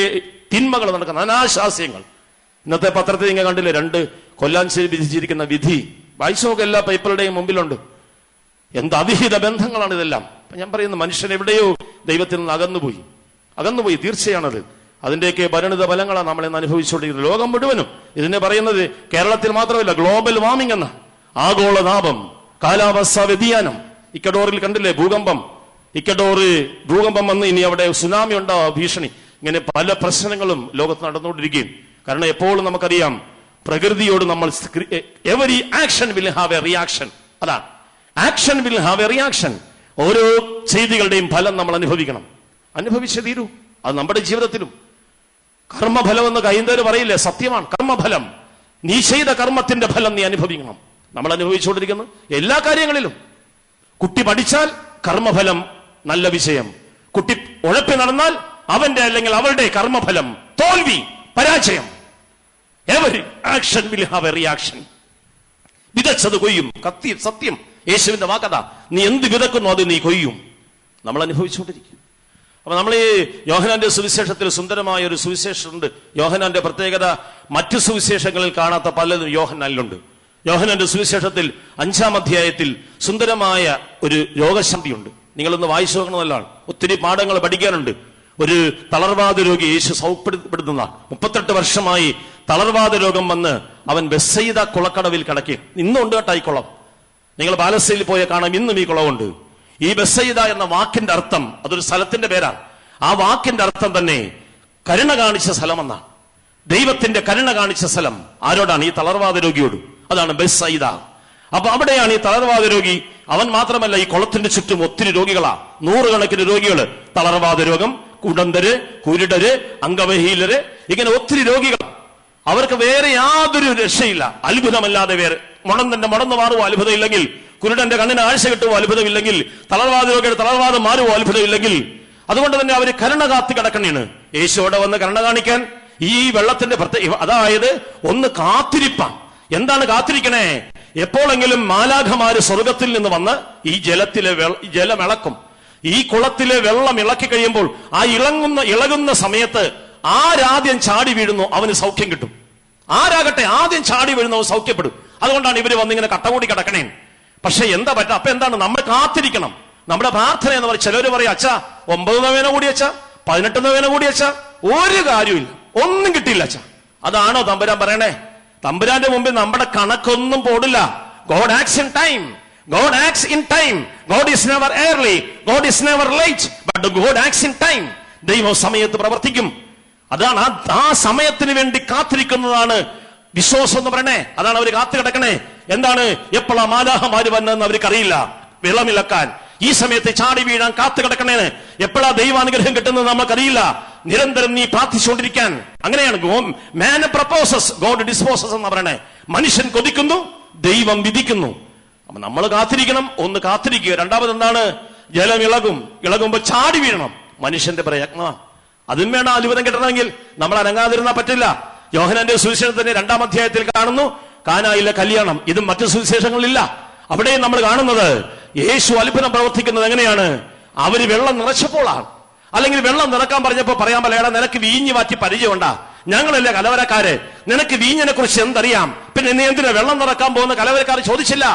Speaker 2: തിന്മകൾ നടക്കുന്ന അനാശാസ്യങ്ങൾ. ഇന്നത്തെ പത്രത്തിൽ നിങ്ങൾ കണ്ടില്ലേ, 2 കൊല്ലാൻ വിധിച്ചിരിക്കുന്ന വിധി. വായിച്ചു നോക്കുക, എല്ലാ പേപ്പറുടെയും മുമ്പിലുണ്ട്. എന്ത് അവിഹിത ബന്ധങ്ങളാണ് ഇതെല്ലാം. ഞാൻ പറയുന്നു, മനുഷ്യൻ എവിടെയോ ദൈവത്തിൽ നിന്ന് അകന്നുപോയി. തീർച്ചയാണത്. അതിന്റെയൊക്കെ പരിണിത ഫലങ്ങളാണ് നമ്മൾ ഇന്ന് അനുഭവിച്ചുകൊണ്ടിരിക്കുന്നത്. ലോകം മുഴുവനും ഇതിനെ പറയുന്നത് കേരളത്തിൽ മാത്രമല്ല, ഗ്ലോബൽ വാർമിംഗ് എന്ന ആഗോളതാപം, കാലാവസ്ഥാ വ്യതിയാനം. ഇക്കഡോറിൽ കണ്ടില്ലേ ഭൂകമ്പം വന്ന് ഇനി അവിടെ സുനാമി ഉണ്ടാവുക ഭീഷണി. ഇങ്ങനെ പല പ്രശ്നങ്ങളും ലോകത്ത് നടന്നുകൊണ്ടിരിക്കുകയും. കാരണം എപ്പോഴും നമുക്കറിയാം, പ്രകൃതിയോട് നമ്മൾ every action will have a reaction. അതാണ്, action will have a reaction. ഓരോ ചെയ്തികളുടെയും ഫലം നമ്മൾ അനുഭവിച്ചേ തീരൂ. അത് നമ്മുടെ ജീവിതത്തിലും. കർമ്മഫലം എന്ന് ഹൈന്ദവർ പറയില്ലേ, സത്യമാണ്. കർമ്മഫലം, നീ ചെയ്ത കർമ്മത്തിന്റെ ഫലം നീ അനുഭവിക്കണം. നമ്മൾ അനുഭവിച്ചുകൊണ്ടിരിക്കുന്നു എല്ലാ കാര്യങ്ങളിലും. കുട്ടി പഠിച്ചാൽ കർമ്മഫലം നല്ല വിജയം. കുട്ടി ഉഴപ്പി നടന്നാൽ അവന്റെ അല്ലെങ്കിൽ അവളുടെ കർമ്മഫലം തോൽവി, പരാജയം. Every action will have a reaction. വിതച്ചത് കൊയ്യും. സത്യം, യേശുവിന്റെ വാക്കതാ. നീ എന്ത് വിതക്കുന്നു അത് നീ കൊയ്യും. നമ്മൾ അനുഭവിച്ചുകൊണ്ടിരിക്കും. അപ്പൊ നമ്മൾ ഈ യോഹന്നാന്റെ സുവിശേഷത്തിൽ സുന്ദരമായ ഒരു സുവിശേഷമുണ്ട്. യോഹന്നാന്റെ പ്രത്യേകത മറ്റു സുവിശേഷങ്ങളിൽ കാണാത്ത പലതും യോഹന്നാനിലുണ്ട്. യോഹന്നാന്റെ സുവിശേഷത്തിൽ 5-ാം അധ്യായത്തിൽ സുന്ദരമായ ഒരു രോഗശാന്തിയുണ്ട്. നിങ്ങളൊന്ന് വായിച്ചു നോക്കണമെന്നല്ലാണ്. ഒത്തിരി പാഠങ്ങൾ പഠിക്കാനുണ്ട്. ഒരു തളർവാദ രോഗി യേശു സൗഖ്യപ്പെടുത്തുന്ന 38 വർഷമായി തളർവാദ രോഗം വന്ന് അവൻ ബെത്സയിദ കുളക്കടവിൽ കിടക്കി. ഇന്നുണ്ട് കേട്ടോ ഈ കുളം. നിങ്ങൾ പാലസ്തീനിൽ പോയ കാണാം, ഇന്നും ഈ കുളമുണ്ട്. ഈ ബെത്സയിദ എന്ന വാക്കിന്റെ അർത്ഥം, അതൊരു സ്ഥലത്തിന്റെ പേരാണ്. ആ വാക്കിന്റെ അർത്ഥം തന്നെ കരുണ കാണിച്ച സ്ഥലമെന്നാണ്. ദൈവത്തിന്റെ കരുണ കാണിച്ച സ്ഥലം ആരോടാണ്? ഈ തളർവാദ രോഗിയോട്. അതാണ് ബെത്സയിദ. അപ്പൊ അവിടെയാണ് ഈ തളർവാദ രോഗി. അവൻ മാത്രമല്ല, ഈ കുളത്തിന്റെ ചുറ്റും ഒത്തിരി രോഗികളാ, 100 കണക്കിന് രോഗികള്. തളർവാദ രോഗം, കുടന്തര്, കുരുടര്, അംഗവഹീലര്, ഇങ്ങനെ ഒത്തിരി രോഗികൾ. അവർക്ക് വേറെ യാതൊരു രക്ഷയില്ല, അത്ഭുതമല്ലാതെ വേറെ. മുടന്തന്റെ മുടന്നു മാറുവോ അത്ഭുതമില്ലെങ്കിൽ, കുരുടന്റെ കണ്ണിന് ആഴ്ച കിട്ടുവോ അത്ഭുതമില്ലെങ്കിൽ, തളർവാദ രോഗിയുടെ തളർവാദം മാറുവോ അത്ഭുതമില്ലെങ്കിൽ. അതുകൊണ്ട് തന്നെ അവര് കരുണ കാത്തി കിടക്കണേണ്. യേശുവോടെ വന്ന് കരുണ കാണിക്കാൻ ഈ വെള്ളത്തിന്റെ അതായത് ഒന്ന് കാത്തിരിപ്പാൻ. എന്താണ് കാത്തിരിക്കണേ? എപ്പോഴെങ്കിലും മാലാഖമാര് സ്വർഗത്തിൽ നിന്ന് വന്ന് ഈ ജലം ഇളക്കും. ഈ കുളത്തിലെ വെള്ളം ഇളക്കി കഴിയുമ്പോൾ ആ ഇളകുന്ന സമയത്ത് ആരാദ്യം ചാടി വീഴുന്നു അവന് സൗഖ്യം കിട്ടും. ആരാകട്ടെ ആദ്യം ചാടി വീഴുന്നവൻ സൗഖ്യപ്പെടും. അതുകൊണ്ടാണ് ഇവര് വന്നിങ്ങനെ കട്ടകൂടി കിടക്കണേ. പക്ഷെ എന്താ പറ്റുക? അപ്പൊ എന്താണ്? നമ്മൾ കാത്തിരിക്കണം. നമ്മുടെ പ്രാർത്ഥന എന്ന് പറയും. ചിലര് പറയും, അച്ഛാ 9 നൊവേന കൂടി അച്ഛാ, 18 നൊവേന കൂടി അച്ഛാ, ഒരു കാര്യമില്ല, ഒന്നും കിട്ടിയില്ല അച്ഛാ. അതാണോ തമ്പുരാൻ പറയണേ? തമ്പുരാന്റെ മുമ്പിൽ നമ്മുടെ കണക്കൊന്നും പോടില്ല. God acts in time. God acts in time. God is never early. God is never late. But God acts in time. ദൈവം സമയത്ത് പ്രവർത്തിക്കും. അതാണ് ആ സമയത്തിന് വേണ്ടി കാത്തിരിക്കുന്നതാണ് വിശ്വാസം എന്ന് പറയണേ. അതാണ് അവർ കാത്തു കിടക്കണേ. എന്താണ്? എപ്പോഴാ മാലാഹമാര് വന്നെന്ന് അവർക്കറിയില്ല. വിളമിളക്കാൻ ഈ സമയത്ത് ചാടി വീഴാൻ കാത്തു കിടക്കണേ. എപ്പോഴാ ദൈവാനുഗ്രഹം കിട്ടുന്നത് നമുക്കറിയില്ല. നിരന്തരം നീ പ്രാർത്ഥിച്ചുകൊണ്ടിരിക്കാൻ. അങ്ങനെയാണ് മാൻ പ്രപ്പോസസ്, ഗോഡ് ഡിസ്പോസസ് എന്ന് പറയണേ. മനുഷ്യൻ കൊതിക്കുന്നു, ദൈവം വിധിക്കുന്നു. അപ്പൊ നമ്മൾ കാത്തിരിക്കണം. ഒന്ന് കാത്തിരിക്കുക. രണ്ടാമത് എന്താണ്? ജലം ഇളകുമ്പോ ചാടി വീഴണം. മനുഷ്യന്റെ പ്രയത്നമാണ്. അതും വേണം അത്ഭുതം കിട്ടണമെങ്കിൽ. നമ്മൾ അനങ്ങാതിരുന്നാൽ പറ്റില്ല. യോഹന്നാന്റെ സുവിശേഷത്തിന്റെ 2-ാം അധ്യായത്തിൽ കാണുന്നു കാനായിലെ കല്യാണം. ഇതും മറ്റു സുവിശേഷങ്ങളില്ല. അവിടെയും നമ്മൾ കാണുന്നത് യേശു അത്ഭുതം പ്രവർത്തിക്കുന്നത് എങ്ങനെയാണ്? അവര് വെള്ളം നിറച്ചപ്പോഴാണ്. അല്ലെങ്കിൽ വെള്ളം നിറക്കാൻ പറഞ്ഞപ്പോ പറയാൻ പറ്റില്ല, നിനക്ക് വീഞ്ഞ് മാറ്റി പരിചയമുണ്ടാ? ഞങ്ങളല്ലേ കലവരക്കാര്, നിനക്ക് വീഞ്ഞിനെ കുറിച്ച് എന്തറിയാം? പിന്നെ നീ എന്തിനാ വെള്ളം നിറക്കാൻ പോകുന്ന കലവരക്കാർ ചോദിച്ചില്ല.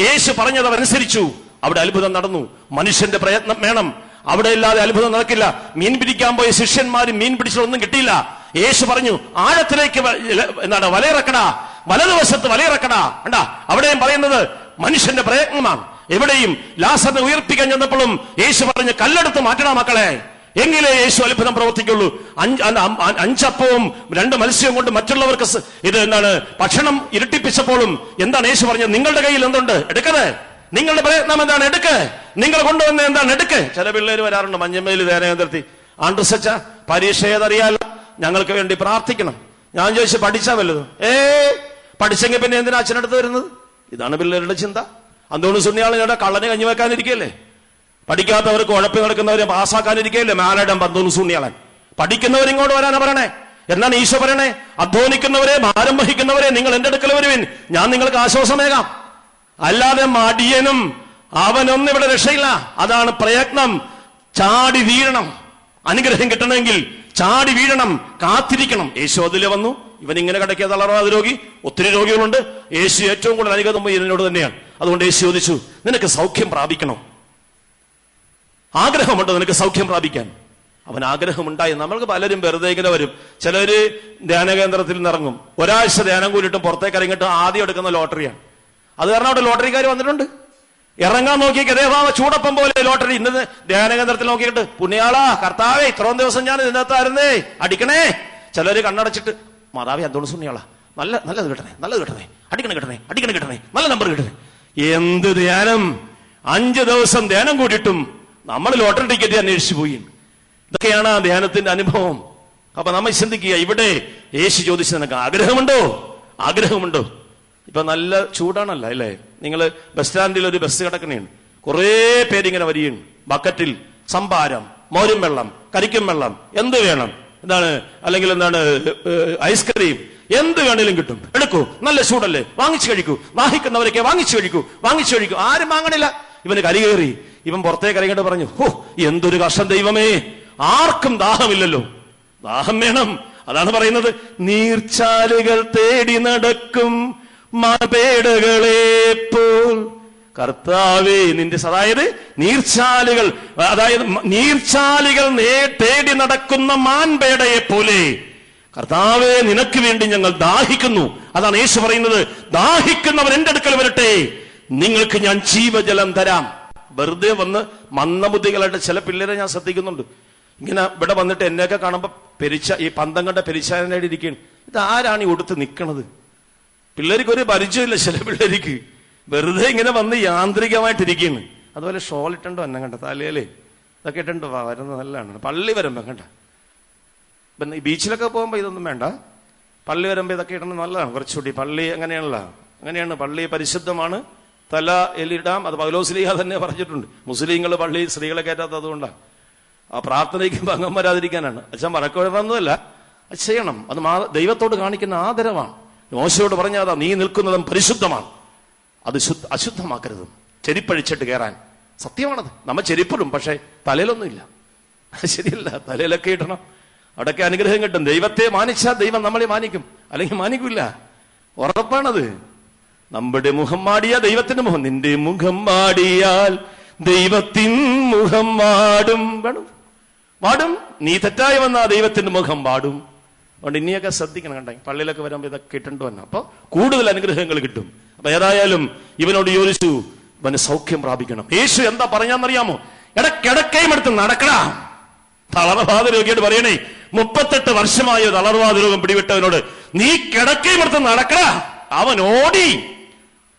Speaker 2: യേശു പറഞ്ഞത് അവരനുസരിച്ചു. അവിടെ അത്ഭുതം നടന്നു. മനുഷ്യന്റെ പ്രയത്നം വേണം. അവിടെ ഇല്ലാതെ അത്ഭുതം നടക്കില്ല. മീൻ പിടിക്കാൻ പോയ ശിഷ്യന്മാര് മീൻ പിടിച്ചതൊന്നും കിട്ടിയില്ല. യേശു പറഞ്ഞു ആഴത്തിലേക്ക് വലയിറക്കടാ, വലതുവശത്ത് വലയിറക്കടാ. കണ്ടാ, അവിടെയും പറയുന്നത് മനുഷ്യന്റെ പ്രയത്നമാണ്. എവിടെയും ലാസറിനെ ഉയർപ്പിക്കാൻ ചെന്നപ്പോഴും യേശു പറഞ്ഞു കല്ലെടുത്ത് മാറ്റണ മക്കളെ, എങ്കിലേ യേശു അത്ഭുതം പ്രവർത്തിക്കുള്ളൂ. 5 അപ്പവും 2 മത്സ്യവും കൊണ്ട് മറ്റുള്ളവർക്ക് ഭക്ഷണം ഇരട്ടിപ്പിച്ചപ്പോഴും എന്താണ് യേശു പറഞ്ഞത്? നിങ്ങളുടെ കയ്യിൽ എന്തുണ്ട്? എടുക്കത്. നിങ്ങളുടെ പ്രയത്നം എന്താണ്? എടുക്ക്. നിങ്ങൾ കൊണ്ടുവന്ന എന്താണ്? എടുക്ക്. ചില പിള്ളേര് വരാറുണ്ട് മഞ്ഞമ്മയിൽ ധ്യാനകേന്ദ്രത്തിൽ. ആണ്ടർസച്ച പരീക്ഷ ഏതറിയാലോ, ഞങ്ങൾക്ക് വേണ്ടി പ്രാർത്ഥിക്കണം. ഞാൻ ചോദിച്ചു പഠിച്ചാ വല്ലതും? പഠിച്ചെങ്കിൽ പിന്നെ എന്തിനാ അച്ഛനടുത്ത് വരുന്നത്? ഇതാണ് പിള്ളേരുടെ ചിന്ത. അന്തോണി സുണ്ണിയാള് ഞങ്ങളുടെ കള്ളനെ കഞ്ഞി വെക്കാനിരിക്കല്ലേ? പഠിക്കാത്തവർക്ക് ഉഴപ്പി നടക്കുന്നവരെ പാസ്സാക്കാനിരിക്കല്ലേ? മാലടം അന്തോണി സുണ്ണിയാളൻ. പഠിക്കുന്നവരിങ്ങോട്ട് വരാനാ പറയണേ. എന്നാണ് ഈശോ പറയണേ? അധ്വാനിക്കുന്നവരെ, ഭാരം വഹിക്കുന്നവരെ നിങ്ങൾ എന്റെ അടുക്കൽ വരുവിൻ, ഞാൻ നിങ്ങൾക്ക് ആശ്വാസമേകാം. അല്ലാതെ മടിയനും അവനൊന്നും ഇവിടെ രക്ഷയില്ല. അതാണ് പ്രയത്നം. ചാടി വീഴണം. അനുഗ്രഹം കിട്ടണമെങ്കിൽ ചാടി വീഴണം, കാത്തിരിക്കണം. യേശു അതിലെ വന്നു. ഇവൻ ഇങ്ങനെ കിടക്കിയ തളർവാദ രോഗി, ഒത്തിരി രോഗികളുണ്ട്. യേശു ഏറ്റവും കൂടുതൽ അനുഗ്രഹം ഇതിനോട് തന്നെയാണ്. അതുകൊണ്ട് യേശു ചോദിച്ചു, നിനക്ക് സൗഖ്യം പ്രാപിക്കണം, ആഗ്രഹമുണ്ടോ നിനക്ക് സൗഖ്യം പ്രാപിക്കാൻ? അവൻ ആഗ്രഹമുണ്ടായി. നമ്മൾക്ക് പലരും വെറുതെ ഇങ്ങനെ വരും. ചിലര് ധ്യാനകേന്ദ്രത്തിൽ നിന്നിറങ്ങും, ഒരാഴ്ച ധ്യാനം കൂടിയിട്ടും പുറത്തേക്ക് ഇറങ്ങിയിട്ട് ആദ്യം എടുക്കുന്ന ലോട്ടറിയാണ്. അത് കാരണം അവിടെ ലോട്ടറിക്കാർ വന്നിട്ടുണ്ട്. ഇറങ്ങാൻ നോക്കിയൊക്കെ ദേവാവ ചൂടപ്പം പോലെ ലോട്ടറി. ഇന്നത് ധ്യാനകേന്ദ്രത്തിൽ നോക്കിയിട്ട് പുണ്യാളാ കർത്താവേ ഇത്രയും ദിവസം ഞാൻ ഇതിനകത്തായിരുന്നേ, അടിക്കണേ. ചിലര് കണ്ണടച്ചിട്ട് മാതാവേ അന്തോണി സുണ്ണിയാളാ, നല്ലത് കിട്ടണേ, നല്ലത് കിട്ടണേ, അടിക്കണേ, നല്ല നമ്പർ കിട്ടണേ. എന്ത് ധ്യാനം! 5 ദിവസം ധ്യാനം കൂടിയിട്ടും നമ്മൾ ലോട്ടറി ടിക്കറ്റ് അന്വേഷിച്ചു പോയി. ഇതൊക്കെയാണ് ആ ധ്യാനത്തിന്റെ അനുഭവം. അപ്പൊ നമ്മൾ ചിന്തിക്കുക, ഇവിടെ യേശു ചോദിച്ചു നിനക്ക് ആഗ്രഹമുണ്ടോ? ഇപ്പൊ നല്ല ചൂടാണല്ലോ അല്ലേ? നിങ്ങൾ ബസ് സ്റ്റാൻഡിൽ ഒരു ബസ് കിടക്കണേണ്, കുറെ പേരിങ്ങനെ വരികയാണ്. ബക്കറ്റിൽ സംഭാരം, മോരും വെള്ളം, കരിക്കും വെള്ളം, എന്ത് വേണം, എന്താണ്, അല്ലെങ്കിൽ എന്താണ് ഐസ്ക്രീം, എന്ത് വേണേലും കിട്ടും. എടുക്കൂ, നല്ല ചൂടല്ലേ, വാങ്ങിച്ചു കഴിക്കൂ. ദാഹിക്കുന്നവരൊക്കെ വാങ്ങിച്ചു കഴിക്കൂ. ആരും വാങ്ങണില്ല. ഇവന് കലികേറി. ഇവൻ പുറത്തേക്ക് ഇറങ്ങിയിട്ട് പറഞ്ഞു, ഹോ എന്തൊരു കഷ്ടം ദൈവമേ, ആർക്കും ദാഹമില്ലല്ലോ. ദാഹം വേണം. അതാണ് പറയുന്നത്, നീർച്ചാലുകൾ തേടി നടക്കും മാൻപേടകളെ പോൽ കർത്താവേ നിന്റെ. അതായത് നീർച്ചാലുകൾ തേടി നടക്കുന്ന മാൻപേടയെ പോലെ കർത്താവേ നിനക്ക് വേണ്ടി ഞങ്ങൾ ദാഹിക്കുന്നു. അതാണ് യേശു പറയുന്നത്, ദാഹിക്കുന്നവർ എന്റെ അടുക്കൽ വരട്ടെ, നിങ്ങൾക്ക് ഞാൻ ജീവജലം തരാം. വെറുതെ വന്ന് മന്ദബുദ്ധികളായിട്ട് ചില പിള്ളേരെ ഞാൻ ശ്രദ്ധിക്കുന്നുണ്ട്. ഇങ്ങനെ ഇവിടെ വന്നിട്ട് എന്നെയൊക്കെ കാണുമ്പോ ഈ പന്തം പെരിച്ചാരനായിട്ട് ഇരിക്കുകയാണ്. ഇതാരാണ് ഈ ഉടുത്ത് നിൽക്കണത്? പിള്ളേർക്ക് ഒരു പരിചയമില്ല. ചില പിള്ളേർക്ക് വെറുതെ ഇങ്ങനെ വന്ന് യാന്ത്രികമായിട്ടിരിക്കുകയാണ്. അതുപോലെ ഷോൾ ഇട്ടുണ്ടോ എന്നെ കണ്ട, തലയിലേ ഇതൊക്കെ ഇട്ടുണ്ടോ വരുന്നത് നല്ലതാണ്. പള്ളി വരുമ്പോ കണ്ട, ഈ ബീച്ചിലൊക്കെ പോകുമ്പോ ഇതൊന്നും വേണ്ട, പള്ളി വരുമ്പോ ഇതൊക്കെ ഇടുന്നത് നല്ലതാണ് കുറച്ചുകൂടി. പള്ളി അങ്ങനെയാണ് പള്ളി പരിശുദ്ധമാണ്, തല എലിടാം. അത് പൗലോസ്ലീഹ തന്നെ പറഞ്ഞിട്ടുണ്ട്. മുസ്ലിങ്ങൾ പള്ളി സ്ത്രീകളെ കയറ്റാത്തത് അതുകൊണ്ടാണ്. ആ പ്രാർത്ഥനയ്ക്ക് ഭംഗം വരാതിരിക്കാനാണ്. അച്ഛൻ വഴക്കുവരുന്നതല്ല, അത് ചെയ്യണം. അത് ദൈവത്തോട് കാണിക്കുന്ന ആദരവാണ്. മോശയോട് പറഞ്ഞാൽ നീ നിൽക്കുന്നതും പരിശുദ്ധമാണ്, അത് അശുദ്ധമാക്കരുതും. ചെരിപ്പഴിച്ചിട്ട് കയറാൻ സത്യമാണത്. നമ്മ ചെരിപ്പിടും, പക്ഷെ തലയിലൊന്നുമില്ല. ശരിയല്ല, തലയിലൊക്കെ ഇടണം. അവിടെയൊക്കെ അനുഗ്രഹം കിട്ടും. ദൈവത്തെ മാനിച്ചാൽ ദൈവം നമ്മളെ മാനിക്കും, അല്ലെങ്കിൽ മാനിക്കില്ല. ഉറപ്പാണത്. നമ്മുടെ മുഖം മാടിയാൽ ദൈവത്തിന്റെ മുഖം, നിന്റെ മുഖം മാടിയാൽ ദൈവത്തിൻ മുഖം വാടും. നീ തെറ്റായി വന്നാ ദൈവത്തിന്റെ മുഖം വാടും. അതുകൊണ്ട് ഇനിയൊക്കെ ശ്രദ്ധിക്കണം. കണ്ടേ, പള്ളിയിലൊക്കെ വരുമ്പോ ഇതൊക്കെ ഇട്ടുണ്ടോ തന്നെ, അപ്പൊ കൂടുതൽ അനുഗ്രഹങ്ങൾ കിട്ടും. അപ്പൊ ഏതായാലും ഇവനോട് ചോദിച്ചു, ഇവന് സൗഖ്യം പ്രാപിക്കണം. യേശു എന്താ പറഞ്ഞാന്നറിയാമോ? ഇടക്കിടക്കയും എടുത്ത് നടക്കടാ, തളർവാദ രോഗിയോട് പറയണേ, 38 വർഷമായ തളർവാദ രോഗം പിടിവിട്ടവനോട് നീ കിടക്കയുമെടുത്ത് നടക്കട. അവൻ ഓടി.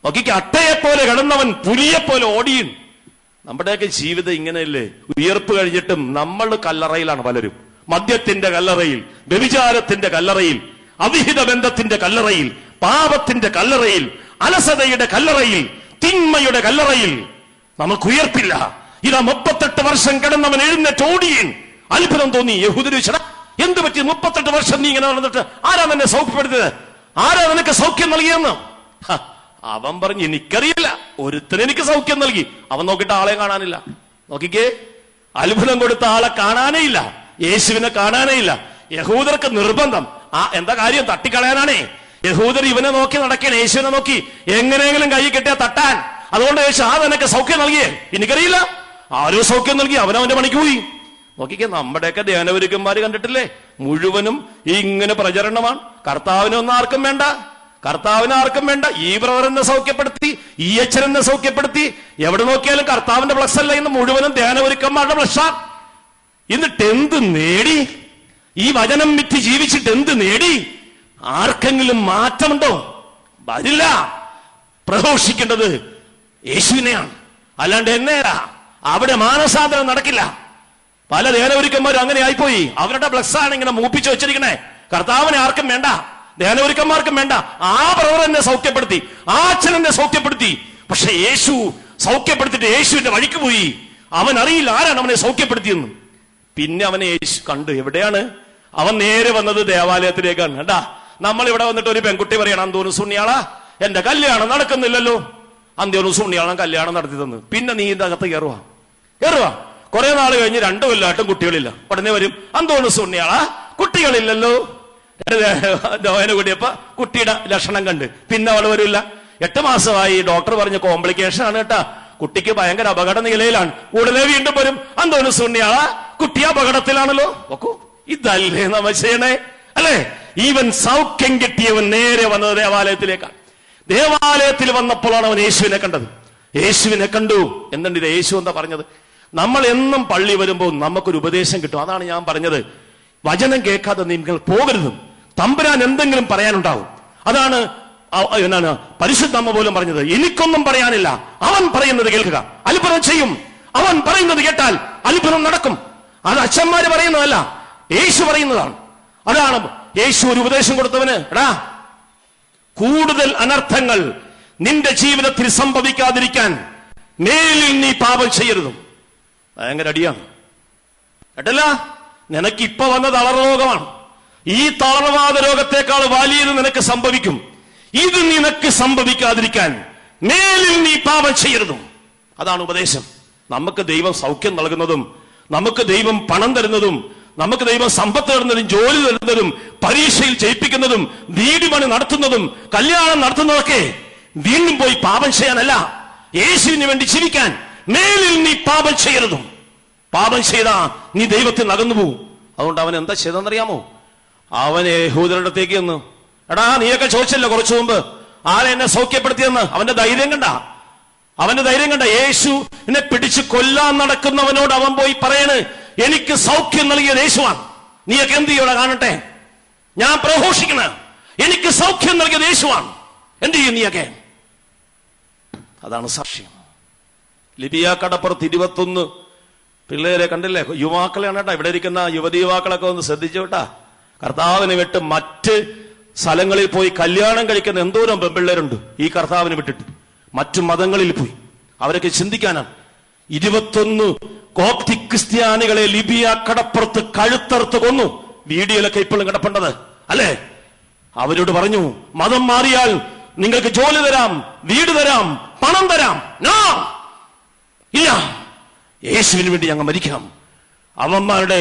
Speaker 2: നോക്കിക്ക്, അട്ടയെപ്പോലെ കിടന്നവൻ പുലിയെപ്പോലെ ഓടിയും. നമ്മുടെയൊക്കെ ജീവിതം ഇങ്ങനെയല്ലേ? ഉയർപ്പ് കഴിഞ്ഞിട്ടും നമ്മൾ കല്ലറയിലാണ് പലരും. മദ്യത്തിന്റെ കല്ലറയിൽ, വ്യഭിചാരത്തിന്റെ കല്ലറയിൽ, അവിഹിത ബന്ധത്തിന്റെ കല്ലറയിൽ, പാപത്തിന്റെ കല്ലറയിൽ, അലസതയുടെ കല്ലറയിൽ, തിന്മയുടെ കല്ലറയിൽ. നമുക്ക് ഉയർപ്പില്ല. ഇതാ 38 വർഷം കിടന്നവൻ എഴുന്നേറ്റ് ഓടിയൻ. അത്ഭുതം തോന്നി. യഹൂദര് ചോദിച്ചടാ, എന്ത് പറ്റി 38 വർഷം നീ ഇങ്ങനെ നടന്നിട്ട്? ആരാ നിന്നെ സൗഖ്യപ്പെടുത്തിയത്? ആരാ നിനക്ക് സൗഖ്യം നൽകിയെന്ന്? അവൻ പറഞ്ഞു, എനിക്കറിയില്ല, ഒരുത്തന് എനിക്ക് സൗഖ്യം നൽകി. അവൻ നോക്കിയിട്ട് ആളെ കാണാനില്ല. നോക്കിക്കേ, അത്ഭുതം കൊടുത്ത ആളെ കാണാനേ ഇല്ല, യേശുവിനെ കാണാനേ ഇല്ല. യഹൂദർക്ക് നിർബന്ധം. എന്താ കാര്യം? തട്ടിക്കളയാനാണേ. യഹൂദർ ഇവനെ നോക്കി നടക്കാൻ, യേശുവിനെ നോക്കി എങ്ങനെയെങ്കിലും കൈ കെട്ടിയാ തട്ടാൻ. അതുകൊണ്ട് യേശു, ആ നിനക്ക് സൗഖ്യം നൽകിയേ? എനിക്കറിയില്ല. ആരോ സൗഖ്യം നൽകി, അവനവന്റെ പണിക്ക് പോയി. നോക്കിക്കേ, നമ്മുടെയൊക്കെ ധ്യാനഗുരുക്കന്മാര് കണ്ടിട്ടില്ലേ? മുഴുവനും ഇങ്ങനെ പ്രചരണമാണ്. കർത്താവിനൊന്നും ആർക്കും വേണ്ട, കർത്താവിനെ ആർക്കും വേണ്ട. ഈ ബ്രദറിനെ സൗഖ്യപ്പെടുത്തി, ഈ അച്ഛനെ സൗഖ്യപ്പെടുത്തി, എവിടെ നോക്കിയാലും കർത്താവിന്റെ പ്ലസ് അല്ല. ഇന്ന് മുഴുവനും ധ്യാനഗുരുക്കന്മാരുടെ പ്ലസ്സാ. എന്നിട്ട് എന്ത് നേടി? ഈ വചനം വിറ്റ് ജീവിച്ചിട്ട് എന്ത് നേടി? ആർക്കെങ്കിലും മാറ്റമുണ്ടോ? വരില്ല. പ്രഘോഷിക്കേണ്ടത് യേശുവിനെയാണ്, അല്ലാണ്ട് എന്നെയാ. അവിടെ മാനസാന്തരം നടക്കില്ല. പല ധ്യാനഗുരുക്കന്മാരും അങ്ങനെ ആയിപ്പോയി. അവരുടെ ബ്ലസ്സാണ് ഇങ്ങനെ മൂപ്പിച്ചു വെച്ചിരിക്കണേ. കർത്താവിനെ ആർക്കും വേണ്ട, ധ്യാനഗുരുക്കന്മാർക്കും വേണ്ട. ആ ബ്രദർ എന്നെ സൗഖ്യപ്പെടുത്തി, ആ അച്ഛൻ എന്നെ സൗഖ്യപ്പെടുത്തി. പക്ഷെ യേശു സൗഖ്യപ്പെടുത്തിട്ട് യേശുവിന്റെ വഴിക്ക് പോയി. അവൻ അറിയില്ല ആരാണ് അവനെ സൗഖ്യപ്പെടുത്തിയെന്ന്. പിന്നെ അവനെ യേശു കണ്ടു. എവിടെയാണ് അവൻ? നേരെ വന്നത് ദേവാലയത്തിലേക്കാണ്. കണ്ടാ, നമ്മൾ ഇവിടെ വന്നിട്ട് ഒരു പെൺകുട്ടി പറയണം, അന്തോന്നു സുണ്ണിയാളാ, എന്റെ കല്യാണം നടക്കുന്നില്ലല്ലോ. അന്തോന്നു സുണ്ണിയാളം കല്യാണം നടത്തി തന്നു. പിന്നെ നീ ഇതിനകത്ത് കയറുവാ. കുറെ നാൾ കഴിഞ്ഞ് 2 കൊല്ലമായിട്ടും കുട്ടികളില്ല. ഉടനെ വരും, അന്തോന്നു സുണ്ണിയാളാ, കുട്ടികളില്ലല്ലോ. നോയന കൂടിയപ്പോ കുട്ടിയുടെ ലക്ഷണം കണ്ട് പിന്നെ അവള് വരില്ല. 8 മാസമായി. ഡോക്ടർ പറഞ്ഞ കോംപ്ലിക്കേഷൻ ആണ് കേട്ടാ, കുട്ടിക്ക് ഭയങ്കര അപകട നിലയിലാണ്. ഉടനെ വീണ്ടും വരും, അന്തോന്നു സുണ്ണിയാളാ, കുട്ടി അപകടത്തിലാണല്ലോ. നോക്കൂ, ഇതല്ലേ നമ്മ ചെയ്യണേ? അല്ലേ? ഈവൻ സൗഖ്യം കിട്ടിയവൻ നേരെ വന്നത് ദേവാലയത്തിലേക്കാണ്. ദേവാലയത്തിൽ വന്നപ്പോഴാണ് അവൻ യേശുവിനെ കണ്ടത്. യേശുവിനെ കണ്ടു. എന്തുണ്ട് ഇത്? യേശു എന്താ പറഞ്ഞത്? നമ്മൾ എന്നും പള്ളി വരുമ്പോൾ നമുക്കൊരു ഉപദേശം കിട്ടും. അതാണ് ഞാൻ പറഞ്ഞത്, വചനം കേൾക്കാതെ നിങ്ങൾ പോകരുത്. തമ്പുരാൻ എന്തെങ്കിലും പറയാനുണ്ടാവും. അതാണ് എന്നാണ് പരിശുദ്ധമ്മ പോലും പറഞ്ഞത്, എനിക്കൊന്നും പറയാനില്ല, അവൻ പറയുന്നത് കേൾക്കുക, അത്ഭുതം ചെയ്യും. അവൻ പറയുന്നത് കേട്ടാൽ അത്ഭുതം നടക്കും. അത് അച്ഛന്മാര് പറയുന്നതല്ല, യേശു പറയുന്നതാണ്. അതാണ് യേശു ഒരു ഉപദേശം കൊടുത്തവന്, എടാ, കൂടുതൽ അനർത്ഥങ്ങൾ നിന്റെ ജീവിതത്തിൽ സംഭവിക്കാതിരിക്കാൻ മേലിൽ നീ പാപം ചെയ്യരുതും. ഭയങ്കര അടിയാണ് കേട്ടല്ല. നിനക്ക് ഇപ്പൊ വന്ന തളർരോഗമാണ്. ഈ തളർവാദ രോഗത്തെക്കാൾ വലിയത് നിനക്ക് സംഭവിക്കും. ഇത് നിനക്ക് സംഭവിക്കാതിരിക്കാൻ മേലിൽ നീ പാപം ചെയ്യരുതും. അതാണ് ഉപദേശം. നമുക്ക് ദൈവം സൗഖ്യം നൽകുന്നതും, നമുക്ക് ദൈവം പണം തരുന്നതും, നമുക്ക് ദൈവം സമ്പത്ത് തരുന്നതും, ജോലി തരുന്നതും, പരീക്ഷയിൽ ജയിപ്പിക്കുന്നതും, വീട് പണി നടത്തുന്നതും, കല്യാണം നടത്തുന്നതൊക്കെ വീണ്ടും പോയി പാപം ചെയ്യാനല്ല, യേശുവിന് വേണ്ടി ജീവിക്കാൻ. മേലിൽ നീ പാപം ചെയ്യരുതും. പാപം ചെയ്താ നീ ദൈവത്തിൽ അകന്നു പോകും. അതുകൊണ്ട് അവൻ എന്താ ചെയ്തെന്നറിയാമോ? അവനെ യഹൂദരുടെ അടുത്തേക്ക് ചെന്നു, എടാ, നീയൊക്കെ ചോദിച്ചല്ലോ കുറച്ചു മുമ്പ് ആരെ എന്നെ സൗഖ്യപ്പെടുത്തിയെന്ന്. അവന്റെ ധൈര്യം കണ്ട, യേശു എന്നെ പിടിച്ച് കൊല്ലാൻ നടക്കുന്നവനോട് അവൻ പോയി പറയണ്, എനിക്ക് സൗഖ്യം നൽകിയത് യേശുവാണ്. നീയൊക്കെ എന്ത് ചെയ്യോടെ കാണട്ടെ, ഞാൻ പ്രഘോഷിക്കണ, എനിക്ക് സൗഖ്യം നൽകിയത് യേശുവാണ്. എന്ത് ചെയ്യും നീയൊക്കെ? അതാണ് സാക്ഷ്യം. ലിബിയ കടപ്പുറത്ത് 21 പിള്ളേരെ കണ്ടില്ലേ? യുവാക്കളെയാണ് കേട്ടാ. ഇവിടെ ഇരിക്കുന്ന യുവതി യുവാക്കളൊക്കെ ഒന്ന് ശ്രദ്ധിച്ചു കേട്ടാ. കർത്താവിനെ വിട്ട് മറ്റ് സ്ഥലങ്ങളിൽ പോയി കല്യാണം കഴിക്കുന്ന എന്തോരം പെൺപിള്ളേരുണ്ട് ഈ കർത്താവിനെ വിട്ടിട്ട് മറ്റു മതങ്ങളിൽ പോയി. അവരൊക്കെ ചിന്തിക്കാനാണ്. 21 കോപ്റ്റിക് ക്രിസ്ത്യാനികളെ ലിബിയ കടപ്പുറത്ത് കഴുത്തറുത്ത് കൊന്നു. വീഡിയോയിലൊക്കെ ഇപ്പോഴും കിടപ്പുണ്ടത് അല്ലേ? അവരോട് പറഞ്ഞു, മതം മാറിയാൽ നിങ്ങൾക്ക് ജോലി തരാം, വീട് തരാം, പണം തരാം. ഇല്ല, യേശുവിന് വേണ്ടി ഞങ്ങൾ മരിക്കാം. അവന്മാരുടെ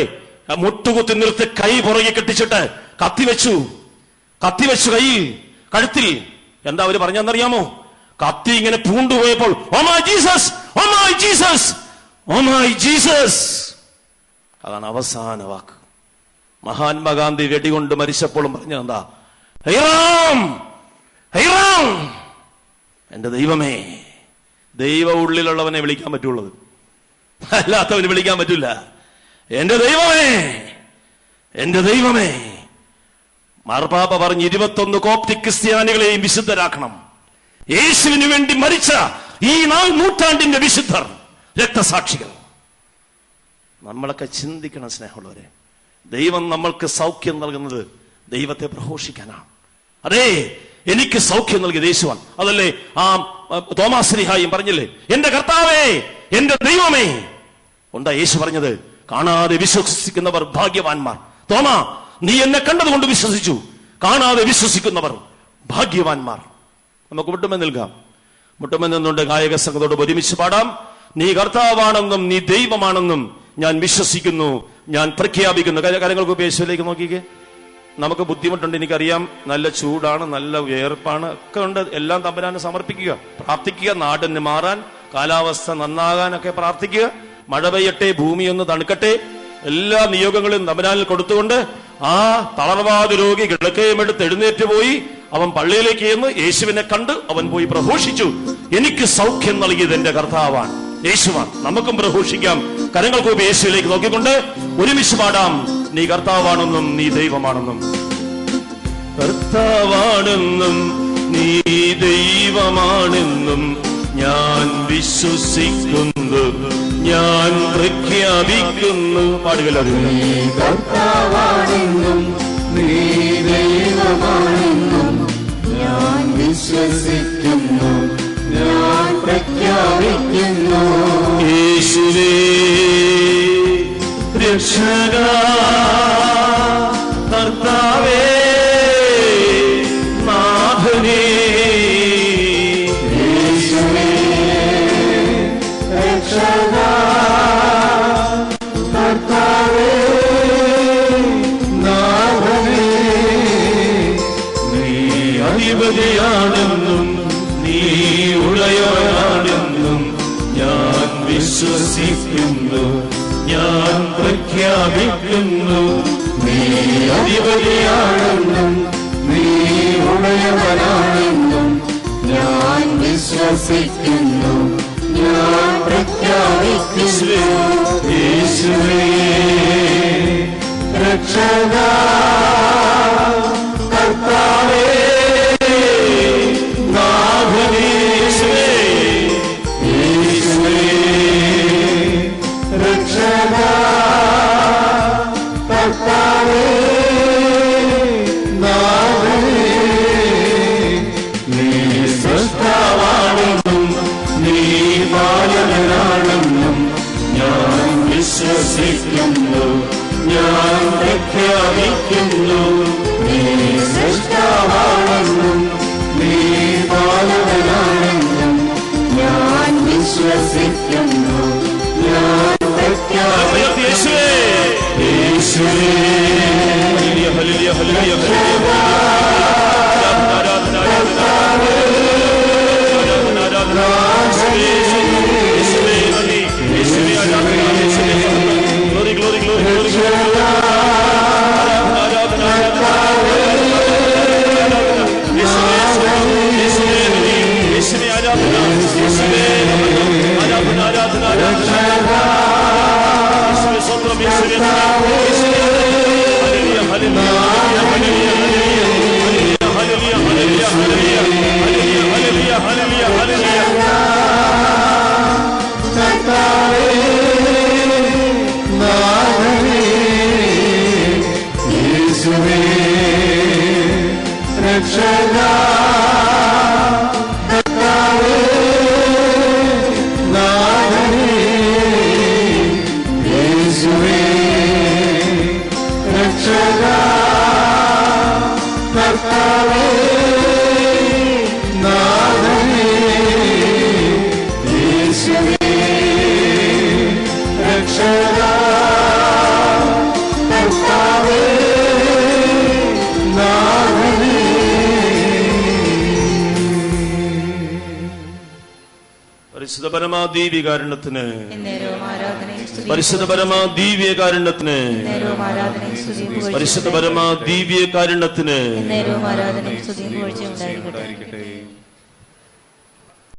Speaker 2: മുട്ടുകുത്തി നിർത്തി കൈ പുറകെ കെട്ടിച്ചിട്ട് കത്തിവെച്ചു കയ്യിൽ കഴുത്തിൽ. എന്താ അവര് പറഞ്ഞെന്നറിയാമോ? കത്തി ഇങ്ങനെ പൂണ്ടുപോയപ്പോൾ oh my Jesus, oh my Jesus, oh my Jesus. അതാണ് അവസാന വാക്ക്. മഹാത്മാഗാന്ധി വെടികൊണ്ട് മരിച്ചപ്പോഴും പറഞ്ഞ എന്താ? ഹൈറാം, ഹൈറാം. എന്റെ ദൈവമേ. ദൈവ ഉള്ളിലുള്ളവനെ വിളിക്കാൻ പറ്റുള്ളത്, അല്ലാത്തവന് വിളിക്കാൻ പറ്റില്ല. എന്റെ ദൈവമേ, എന്റെ ദൈവമേ. മാർപ്പാപ്പ പറഞ്ഞ് 21 കോപ്റ്റിക് ക്രിസ്ത്യാനികളെയും വിശുദ്ധരാക്കണം. യേശുവിന് വേണ്ടി മരിച്ച ഈ 4 നൂറ്റാണ്ടിന്റെ വിശുദ്ധർ, രക്തസാക്ഷികൾ. നമ്മളൊക്കെ ചിന്തിക്കണം സ്നേഹമുള്ളവരെ. ദൈവം നമ്മൾക്ക് സൗഖ്യം നൽകുന്നത് ദൈവത്തെ പ്രഘോഷിക്കാനാണ്. അതേ, എനിക്ക് സൗഖ്യം നൽകിയത് യേശുവാണ്. അതല്ലേ ആ തോമാശ്ലീഹായും പറഞ്ഞില്ലേ, എന്റെ കർത്താവേ, എന്റെ ദൈവമേ. ഉണ്ടാ യേശു പറഞ്ഞത്, കാണാതെ വിശ്വസിക്കുന്നവർ ഭാഗ്യവാന്മാർ. തോമാ, നീ എന്നെ കണ്ടതുകൊണ്ട് വിശ്വസിച്ചു, കാണാതെ വിശ്വസിക്കുന്നവർ ഭാഗ്യവാന്മാർ. നമുക്ക് മുട്ടുമേ നൽകാം. മുട്ടുമേ നിന്നുകൊണ്ട് ഗായക സംഘത്തോട് ഒരുമിച്ച് പാടാം. നീ കർത്താവാണെന്നും നീ ദൈവമാണെന്നും ഞാൻ വിശ്വസിക്കുന്നു, ഞാൻ പ്രഖ്യാപിക്കുന്നു. കാര്യങ്ങൾക്ക് യേശുവിലേക്ക് നോക്കിക്കേ. നമുക്ക് ബുദ്ധിമുട്ടുണ്ട്, എനിക്കറിയാം. നല്ല ചൂടാണ്, നല്ല വിയർപ്പാണ്, ഒക്കെ ഉണ്ട്. എല്ലാം തമ്പുരാന് സമർപ്പിക്കുക, പ്രാർത്ഥിക്കുക. നാടിന് മാറാൻ, കാലാവസ്ഥ നന്നാകാനൊക്കെ പ്രാർത്ഥിക്കുക. മഴ പെയ്യട്ടെ, ഭൂമി ഒന്ന് തണുക്കട്ടെ. എല്ലാ നിയോഗങ്ങളും തമ്പുരാനിൽ കൊടുത്തുകൊണ്ട് ആ തളർവാദ രോഗി കിടക്കയുമെടുത്ത് എഴുന്നേറ്റ് പോയി. അവൻ പള്ളിയിലേക്ക് ചെന്ന് യേശുവിനെ കണ്ട് അവൻ പോയി പ്രഘോഷിച്ചു, എനിക്ക് സൗഖ്യം നൽകിയത് എന്റെ കർത്താവാണ്, യേശുവാണ്. നമുക്കും പ്രഘോഷിക്കാം. കരങ്ങൾ കൂപ്പി യേശുവിലേക്ക് നോക്കിക്കൊണ്ട് ഒരുമിച്ച് പാടാം. നീ കർത്താവാണെന്നും നീ ദൈവമാണെന്നും. കർത്താവാണെന്നും നീ ദൈവമാണെന്നും ഞാൻ വിശ്വസിക്കുന്നു, ഞാൻ പ്രഖ്യാപിക്കുന്നു. പാടുകല്ലോ.
Speaker 1: കർത്താവാണെന്നും നീ ദൈവമാണെന്നും ഞാൻ വിശ്വസിക്കുന്നു, ഞാൻ പ്രഖ്യാപിക്കുന്നു.
Speaker 2: യേശുവേ രക്ഷകാ, കർത്താവേ നാഥനേ.
Speaker 1: യേശുവേ രക്ഷകാ, കർത്താവേ നാഥനേ.
Speaker 2: നീ അധിപതിയാണെന്നും നീ ഉടയവനാണെന്നും ഞാൻ വിശ്വസിക്കുന്നു, ഞാൻ പ്രഖ്യാപിക്കുന്നു.
Speaker 1: നീ അധിപതിയാണെന്നും നീ ഉടയവനാണെന്നും ഞാൻ വിശ്വസിക്കുന്നു, ഞാൻ പ്രഖ്യാപിക്കുന്നു.
Speaker 2: യേശുവേ
Speaker 1: രക്ഷകാ, കർത്താവേ നാഥനേ. യേശുവേ രക്ഷകാ, കർത്താവേ നാഥനേ. നീ സൃഷ്ടാവാണെന്നും നീ ബാലനാണെന്നും ഞാൻ വിശ്വസിക്കുന്നു, ഞാൻ പ്രഖ്യാപിക്കുന്നു. നീ സൃഷ്ടാവാണെന്നും നീ ബാലനാണെന്നും ഞാൻ വിശ്വസിക്കുന്നു, ഞാൻ പ്രഖ്യാപിക്കുന്നു.
Speaker 2: യേശുവേ
Speaker 1: യേശുവേ
Speaker 2: ഹല്ലേലൂയ, ഹല്ലേലൂയ, ഹല്ലേലൂയ.
Speaker 1: രക്ഷകാ, കർത്താവേ നാഥനേ. യേശുവേ രക്ഷകാ, കർത്താവേ നാഥനേ. യേശുവേ രക്ഷകാ, കർത്താവേ നാഥനേ.
Speaker 2: പരിശുദ്ധ പരമാദീവികാരുണ്യത്തിന്, പരിശുദ്ധ പരമാദീവ്യകാരുണ്യത്തിന്, പരിശുദ്ധ പരമാദീവ്യകാരുണ്യത്തിന്
Speaker 3: ആരാധനയും സ്തുതിയും പുകഴ്ചയും ഉണ്ടായിരിക്കട്ടെ.